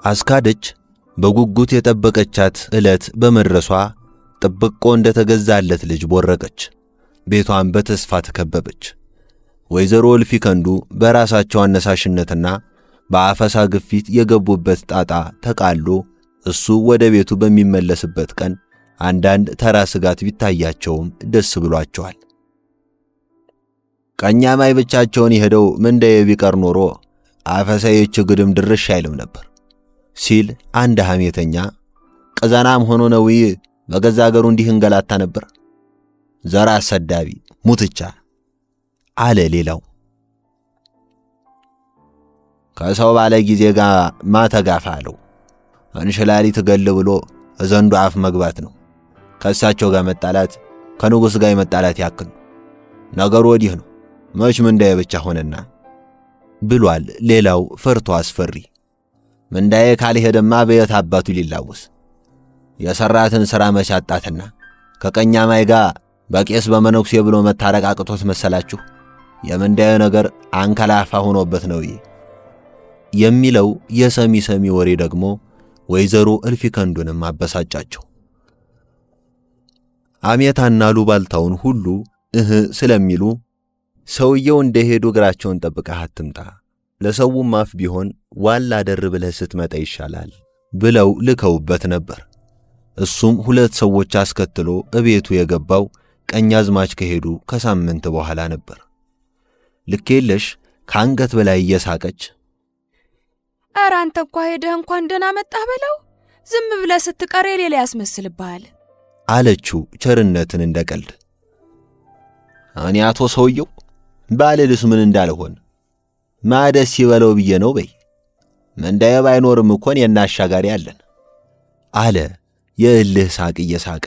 አስካደች በጉጉት የጠበቀቻት ዕለት በመድረሷ ጥብቆ እንደተገዛለት ልጅ ቦረቀች። ቤቷን በተስፋ ተከበበች። ወይዘሮ እልፊከንዱ በራሳቸው አነሳሽነትና በአፈሳ ግፊት የገቡበት ጣጣ ተቃሎ እሱ ወደ ቤቱ በሚመለስበት ቀን አንዳንድ ተራ ስጋት ቢታያቸውም ደስ ብሏቸዋል። ቀኛማይ ብቻቸውን ይሄደው ምንደየ ቢቀር ኖሮ አፈሳዮች ግድም ድርሽ አይልም ነበር ሲል አንድ ሐሜተኛ ቀዛናም ሆኖ ነው በገዛ አገሩ እንዲህ እንገላታ ነበር፣ ዘራ አሰዳቢ ሙትቻ አለ ሌላው። ከሰው ባለ ጊዜ ጋር ማተጋፋ አለው። እንሽላሊ ትገል ብሎ ዘንዱ አፍ መግባት ነው። ከእሳቸው ጋር መጣላት ከንጉሥ ጋር መጣላት ያክል ነገሩ ወዲህ ነው። መች ምንዳዬ ብቻ ሆነና ብሏል ሌላው ፈርቶ አስፈሪ። ምንዳዬ ካልሄደማ በየት አባቱ ሊላወስ የሰራትን ሥራ መቻጣትና ከቀኛማይ ጋር በቄስ በመነኩሴ ብሎ መታረቅ አቅቶት መሰላችሁ? የምንዳዬ ነገር አንከላፋ ሆኖበት ነው የሚለው የሰሚ ወሬ ደግሞ ወይዘሮ እልፊከንዱንም አበሳጫቸው። አሜታና ሉባልታውን ሁሉ ስለሚሉ ሰውየው እንደሄዱ እግራቸውን ጠብቀህ አትምጣ፣ ለሰውም አፍ ቢሆን ዋላ ደር ብለህ ስትመጣ ይሻላል ብለው ልከውበት ነበር። እሱም 2 ሰዎች አስከትሎ እቤቱ የገባው ቀኛዝማች ከሄዱ ከሳምንት በኋላ ነበር። ልኬለሽ ከአንገት በላይ እየሳቀች ኧረ አንተ እንኳን ሄደህ እንኳን ደህና መጣህ በለው፣ ዝም ብለህ ስትቀር የሌላ ያስመስልብሃል አለችው ቸርነትን እንደቀልድ። እኔ አቶ ሰውየው ባልልስ ምን እንዳልሆን ማደስ ይበለው ብዬ ነው በይ፣ ምንዳዬ ባይኖርም እኮን የናሻጋሪ አለን አለ የእልህ ሳቅ እየሳቀ።